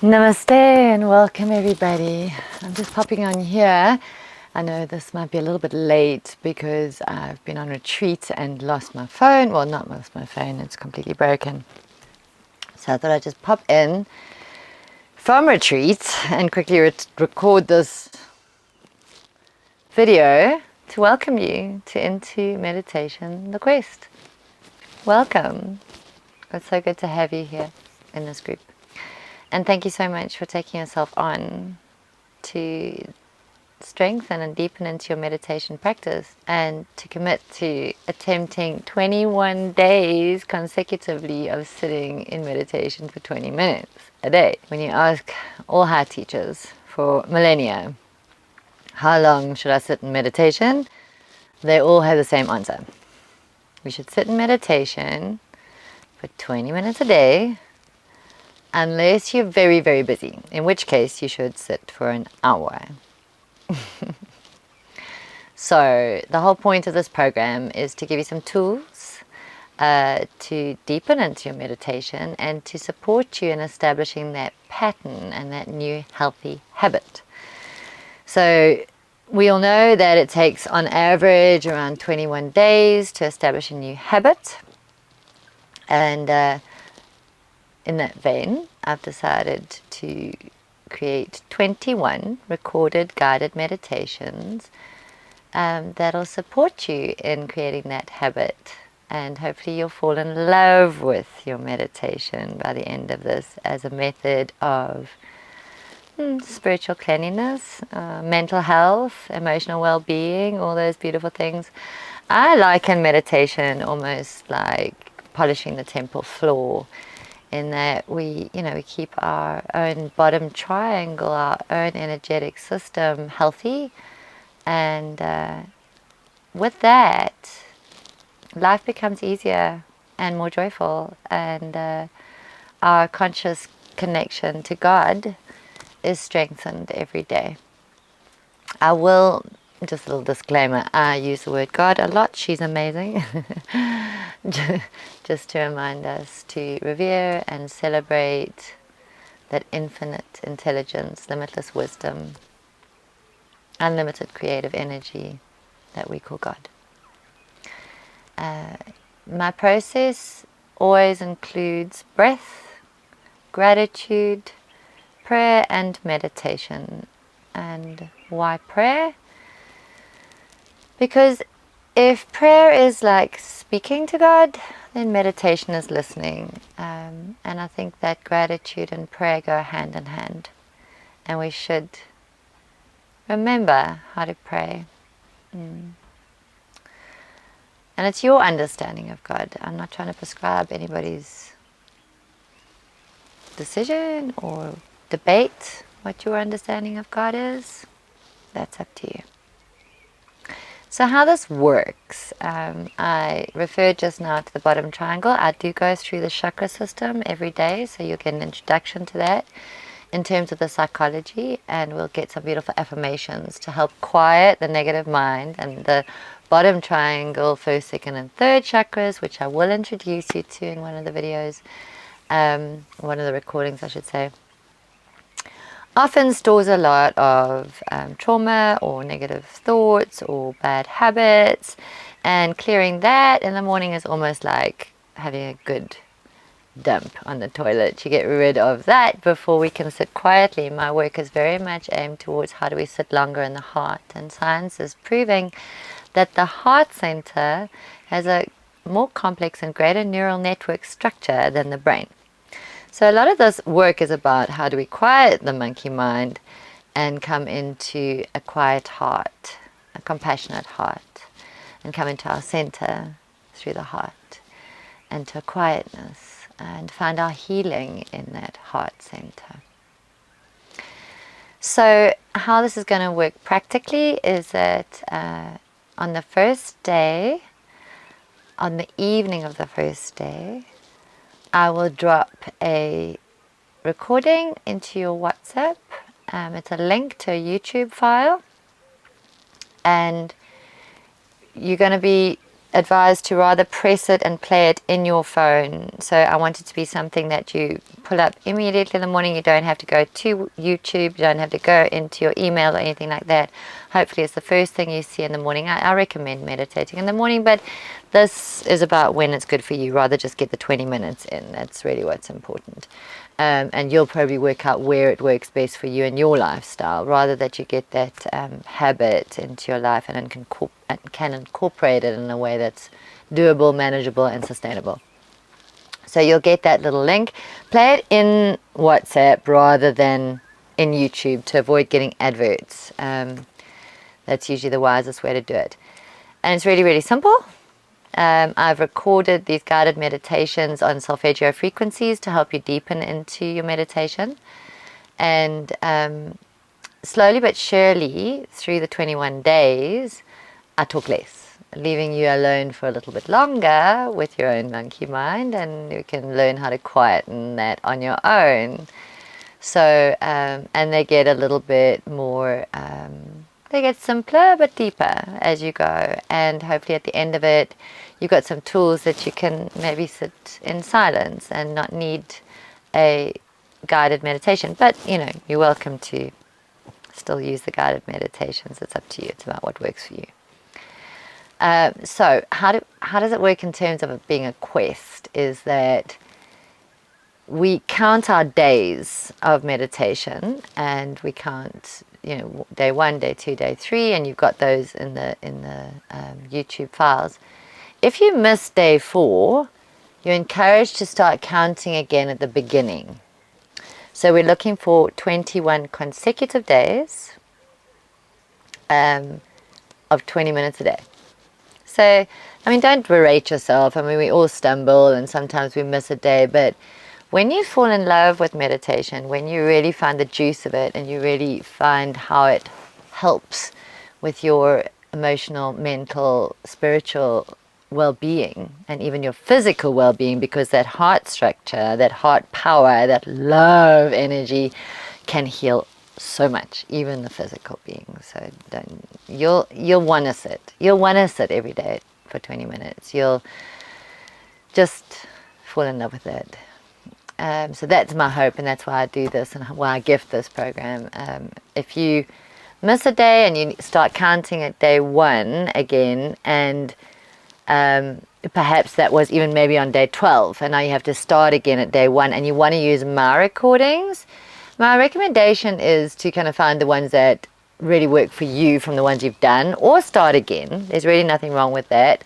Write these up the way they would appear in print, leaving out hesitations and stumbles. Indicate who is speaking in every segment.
Speaker 1: Namaste and welcome everybody. I'm just popping on here. I know this might be a little bit late because I've been on retreat and lost my phone. Well, not lost my phone, it's completely broken. So I thought I'd just pop in from retreat and quickly record this video to welcome you to Into Meditation, the Quest. Welcome. It's so good to have you here in this group. And thank you so much for taking yourself on to strengthen and deepen into your meditation practice and to commit to attempting 21 days consecutively of sitting in meditation for 20 minutes a day. When you ask all high teachers for millennia, how long should I sit in meditation? They all have the same answer. We should sit in meditation for 20 minutes a day unless you're very, very busy, in which case you should sit for an hour. So the whole point of this program is to give you some tools to deepen into your meditation and to support you in establishing that pattern and that new healthy habit. So we all know that it takes on average around 21 days to establish a new habit. And in that vein, I've decided to create 21 recorded guided meditations that'll support you in creating that habit. And hopefully you'll fall in love with your meditation by the end of this as a method of spiritual cleanliness, mental health, emotional well-being, all those beautiful things. I liken meditation almost like polishing the temple floor, in that we keep our own bottom triangle, our own energetic system healthy, and with that, life becomes easier and more joyful, and our conscious connection to God is strengthened every day. I will, just a little disclaimer, I use the word God a lot. She's amazing. Just to remind us to revere and celebrate that infinite intelligence, limitless wisdom, unlimited creative energy that we call God. My process always includes breath, gratitude, prayer and meditation. And why prayer? Because if prayer is like speaking to God, then meditation is listening. And I think that gratitude and prayer go hand in hand. And we should remember how to pray. And it's your understanding of God. I'm not trying to prescribe anybody's decision or debate what your understanding of God is. That's up to you. So how this works, I referred just now to the bottom triangle. I do go through the chakra system every day, so you'll get an introduction to that in terms of the psychology, and we'll get some beautiful affirmations to help quiet the negative mind. And the bottom triangle, first, second, and third chakras, which I will introduce you to in one of the videos, one of the recordings, I should say, often stores a lot of trauma or negative thoughts or bad habits, and clearing that in the morning is almost like having a good dump on the toilet. You get rid of that before we can sit quietly. My work is very much aimed towards how do we sit longer in the heart, and science is proving that the heart center has a more complex and greater neural network structure than the brain. So a lot of this work is about how do we quiet the monkey mind and come into a quiet heart, a compassionate heart, and come into our center through the heart, and to a quietness, and find our healing in that heart center. So how this is going to work practically is that on the first day, on the evening of the first day, I will drop a recording into your WhatsApp. It's a link to a YouTube file, and you're going to be advised to rather press it and play it in your phone. So I want it to be something that you pull up immediately in the morning. You don't have to go to YouTube. You don't have to go into your email or anything like that. Hopefully it's the first thing you see in the morning. I recommend meditating in the morning, but this is about when it's good for you. Rather just get the 20 minutes in. That's really what's important. And you'll probably work out where it works best for you and your lifestyle, rather that you get that habit into your life and can incorporate it in a way that's doable, manageable, and sustainable. So you'll get that little link. Play it in WhatsApp rather than in YouTube to avoid getting adverts. That's usually the wisest way to do it. And it's really, really simple. I've recorded these guided meditations on solfeggio frequencies to help you deepen into your meditation. And slowly but surely, through the 21 days, I talk less, leaving you alone for a little bit longer with your own monkey mind, and you can learn how to quieten that on your own. So, and they get a little bit more, they get simpler but deeper as you go. And hopefully at the end of it, you've got some tools that you can maybe sit in silence and not need a guided meditation. But, you're welcome to still use the guided meditations. It's up to you. It's about what works for you. So how does it work in terms of it being a quest? Is that we count our days of meditation, and we count, day 1, day 2, day 3, and you've got those in the YouTube files. If you miss day 4, you're encouraged to start counting again at the beginning. So we're looking for 21 consecutive days of 20 minutes a day. So, don't berate yourself. We all stumble and sometimes we miss a day, but when you fall in love with meditation, when you really find the juice of it and you really find how it helps with your emotional, mental, spiritual well-being, and even your physical well-being, because that heart structure, that heart power, that love energy can heal so much, even the physical being. So you'll want to sit. You'll want to sit every day for 20 minutes. You'll just fall in love with it. So that's my hope, and that's why I do this and why I gift this program. If you miss a day and you start counting at day 1 again, and perhaps that was even maybe on day 12, and now you have to start again at day 1, and you want to use my recordings, my recommendation is to kind of find the ones that really work for you from the ones you've done, or start again. There's really nothing wrong with that.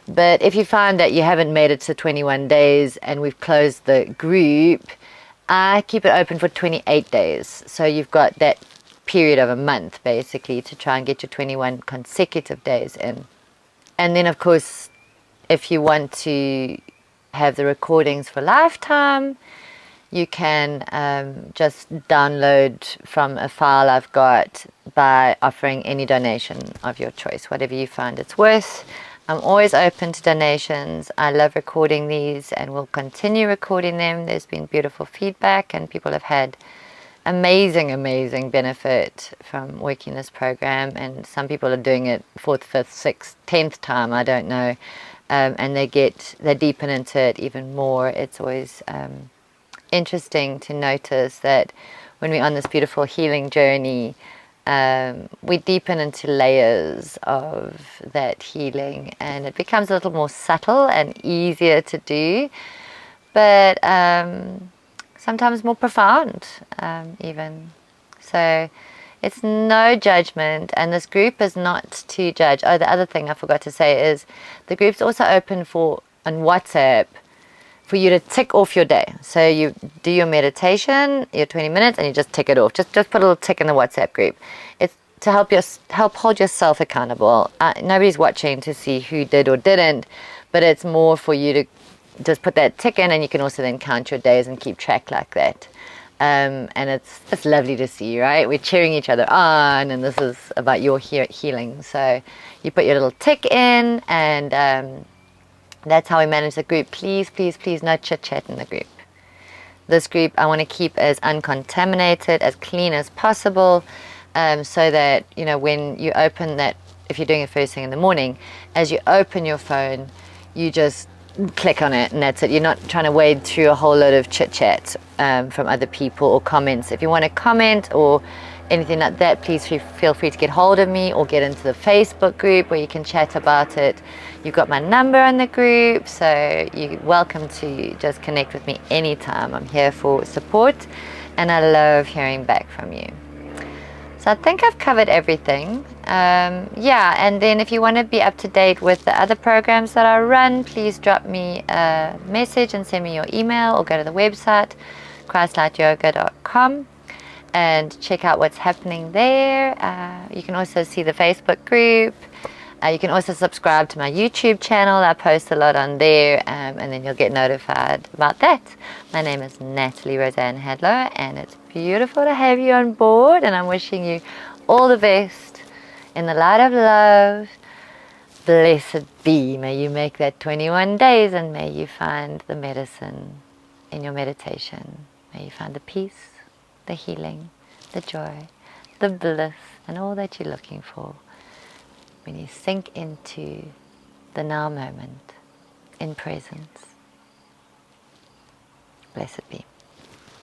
Speaker 1: But if you find that you haven't made it to 21 days and we've closed the group, I keep it open for 28 days. So you've got that period of a month, basically, to try and get your 21 consecutive days in. And then, of course, if you want to have the recordings for lifetime, you can just download from a file I've got by offering any donation of your choice, whatever you find it's worth. I'm always open to donations. I love recording these and will continue recording them. There's been beautiful feedback, and people have had amazing benefit from working this program, and some people are doing it 4th, 5th, 6th, 10th time, I don't know, and they deepen into it even more. It's always interesting to notice that when we're on this beautiful healing journey, we deepen into layers of that healing, and it becomes a little more subtle and easier to do, but sometimes more profound even. So it's no judgment, and this group is not to judge. Oh, the other thing I forgot to say is the group's also open on WhatsApp for you to tick off your day. So you do your meditation, your 20 minutes, and you just tick it off. Just put a little tick in the WhatsApp group. It's to help hold yourself accountable. Nobody's watching to see who did or didn't, but it's more for you to just put that tick in, and you can also then count your days and keep track like that. And it's lovely to see, right? We're cheering each other on, and this is about your healing. So you put your little tick in, and that's how we manage the group. Please, no chit-chat in the group. This group I want to keep as uncontaminated, as clean as possible, so that, when you open that if you're doing it first thing in the morning, as you open your phone, you just click on it and that's it. You're not trying to wade through a whole load of chit chat from other people or comments. If you want to comment or anything like that, please feel free to get hold of me or get into the Facebook group where you can chat about it. You've got my number in the group, so you're welcome to just connect with me anytime. I'm here for support and I love hearing back from you. So I think I've covered everything. Yeah, and then if you want to be up to date with the other programs that I run, please drop me a message and send me your email or go to the website, christlightyoga.com, and check out what's happening there. You can also see the Facebook group. You can also subscribe to my YouTube channel. I post a lot on there, and then you'll get notified about that. My name is Natalie Rosanne Hadlow, and it's beautiful to have you on board, and I'm wishing you all the best in the light of love. Blessed be. May you make that 21 days, and may you find the medicine in your meditation. May you find the peace, the healing, the joy, the bliss, and all that you're looking for when you sink into the now moment in presence. Blessed be.